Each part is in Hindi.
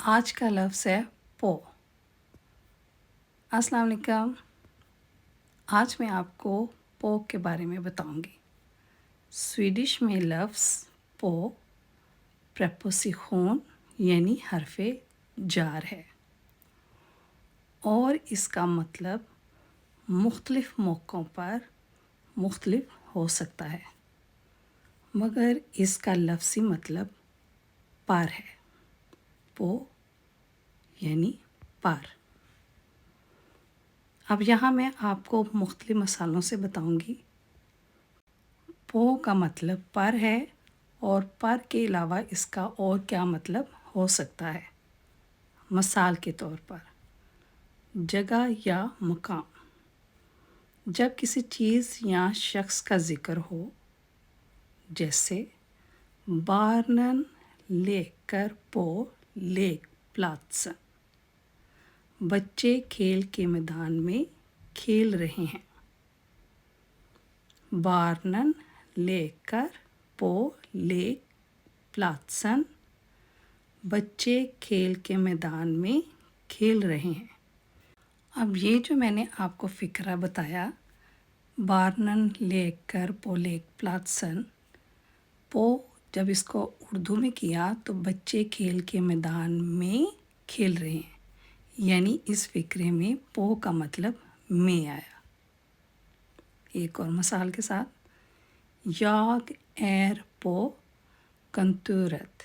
आज का लफ्ज़ है पो। अस्सलाम वालेकुम। आज मैं आपको पो के बारे में बताऊंगी। स्वीडिश में लफ्ज़ पो प्रेपोजिशन यानी हरफ़े जार है और इसका मतलब मुख्तलिफ़ मौक़ों पर मुख्तलिफ हो सकता है, मगर इसका लफ्ज़ी मतलब पार है। पो यानी पार। अब यहाँ मैं आपको मुख्तलिफ मसालों से बताऊंगी। पो का मतलब पर है और पर के अलावा इसका और क्या मतलब हो सकता है। मिसाल के तौर पर जगह या मकाम। जब किसी चीज़ या शख्स का ज़िक्र हो, जैसे बारनन लेकर पो लेक प्लात्सन, बच्चे खेल के मैदान में खेल रहे हैं। बारनन लेकर पो लेक प्लात्सन, बच्चे खेल के मैदान में खेल रहे हैं। अब ये जो मैंने आपको फ़िक्रा बताया, बारनन लेकर पो लेक प्लात्सन, पो जब इसको उर्दू में किया तो बच्चे खेल के मैदान में खेल रहे हैं, यानी इस फ़िक्रे में पो का मतलब में आया। एक और मिसाल के साथ, याग एर पो कंतूरत,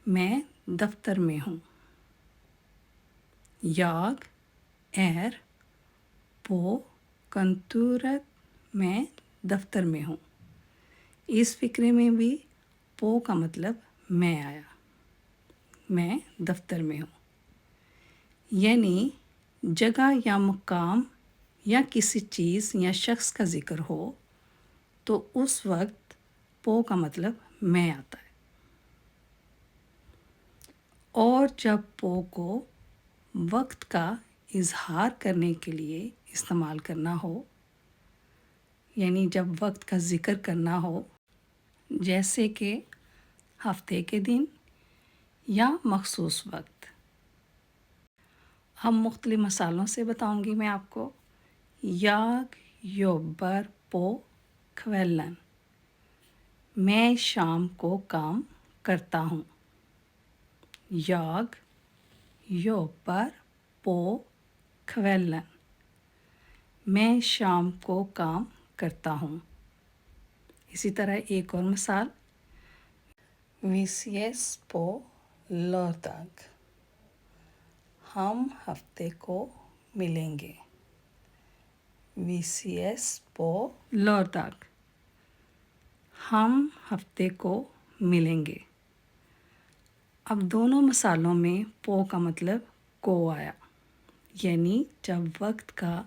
मैं दफ्तर में हूँ। याग एर पो कंतूरत, मैं दफ्तर में हूँ। इस फ़िक्रे में भी पो का मतलब मैं आया, मैं दफ्तर में हूँ। यानी जगह या मकाम या किसी चीज़ या शख्स का ज़िक्र हो तो उस वक्त पो का मतलब मैं आता है। और जब पो को वक्त का इजहार करने के लिए इस्तेमाल करना हो, यानी जब वक्त का ज़िक्र करना हो, जैसे कि हफ्ते के दिन या मखसूस वक्त। अब मुख्तलिफ मसालों से बताऊंगी मैं आपको। याग योबर पो क्वेलन, मैं शाम को काम करता हूँ। याग योबर पो क्वेलन, मैं शाम को काम करता हूँ। इसी तरह एक और मिसाल, वीसीएस पो लौरदाग, हम हफ्ते को मिलेंगे। वीसीएस पो लौरदाग, हम हफ्ते को मिलेंगे। अब दोनों मिसालों में पो का मतलब को आया, यानी जब वक्त का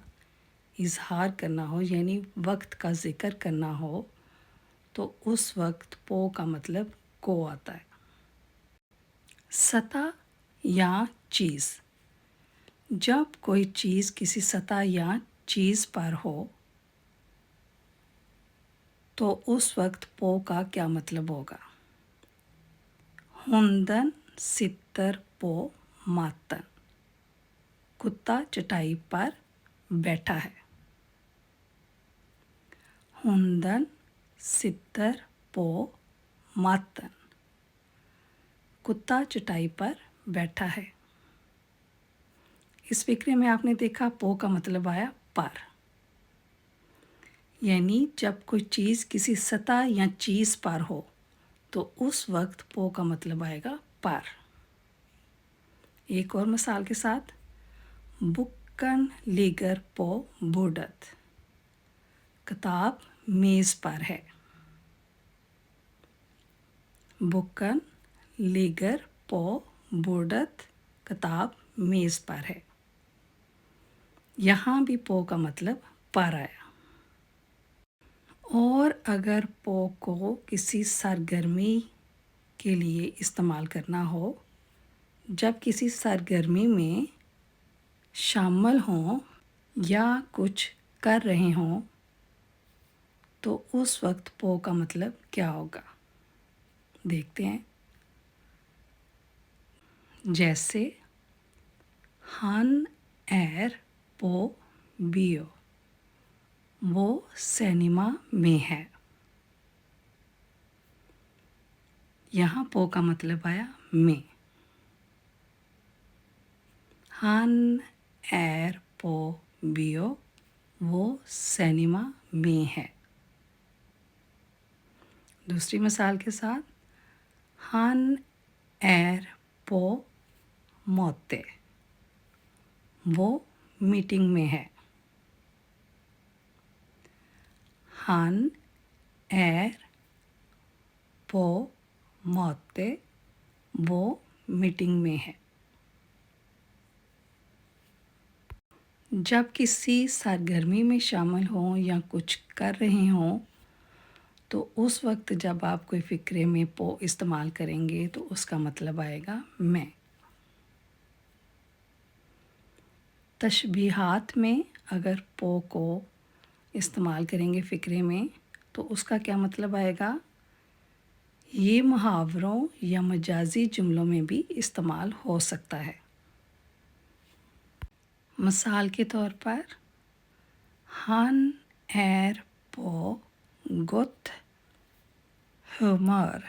इजहार करना हो, यानी वक्त का ज़िक्र करना हो, तो उस वक्त पो का मतलब को आता है। सतह या चीज़। जब कोई चीज़ किसी सतह या चीज़ पर हो तो उस वक्त पो का क्या मतलब होगा। हुंदन सितर पो मातन, कुत्ता चटाई पर बैठा है। हुंदन सितर पो मातन, कुत्ता चटाई पर बैठा है। इस फ़िक्रे में आपने देखा पो का मतलब आया पर, यानी जब कोई चीज़ किसी सतह या चीज़ पर हो तो उस वक्त पो का मतलब आएगा पर। एक और मिसाल के साथ, बुक्कन लीगर पो बूडत, किताब मेज़ पर है। बुक्कन लीगर पो बूडत, किताब मेज़ पर है। यहाँ भी पो का मतलब पर आया। और अगर पो को किसी सरगर्मी के लिए इस्तेमाल करना हो, जब किसी सरगर्मी में शामिल हों या कुछ कर रहे हों, तो उस वक्त पो का मतलब क्या होगा, देखते हैं। जैसे Han är på bio, वो सिनेमा में है। यहाँ पो का मतलब आया में। Han är på bio, वो सिनेमा में है। दूसरी मिसाल के साथ, Han är på möte, वो मीटिंग में है। Han är på möte, वो मीटिंग में है। जब किसी सरगर्मी में शामिल हों या कुछ कर रहे हों तो उस वक्त जब आप कोई फ़िक्रे में पो इस्तेमाल करेंगे तो उसका मतलब आएगा मैं। तशबीहात में अगर पो को इस्तेमाल करेंगे फ़िक्रे में तो उसका क्या मतलब आएगा? ये मुहावरों या मजाजी जुमलों में भी इस्तेमाल हो सकता है। मिसाल के तौर पर, Han är på gott humör,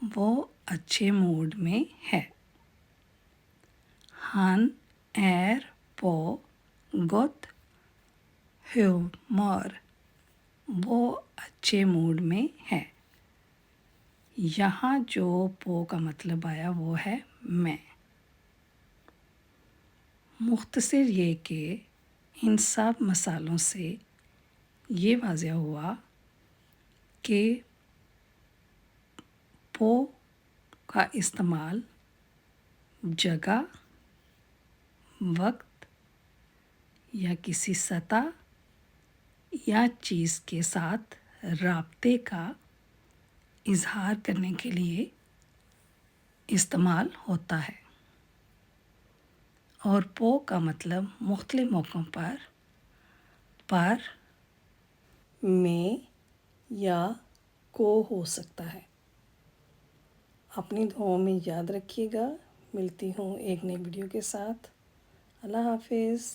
वो अच्छे मूड में है। Han är på gott humör, वो अच्छे मूड में है। यहाँ जो पो का मतलब आया वो है मैं। मुख्तसर ये कि इन सब मसालों से ये वाज़ह हुआ कि पो का इस्तेमाल जगह, वक्त या किसी सतह या चीज़ के साथ राब्ते का इजहार करने के लिए इस्तेमाल होता है और पो का मतलब मुख्तलिफ मौक़ों पर में या को हो सकता है। अपनी दुआओं में याद रखिएगा। मिलती हूँ एक नई वीडियो के साथ। अल्लाह हाफिज़।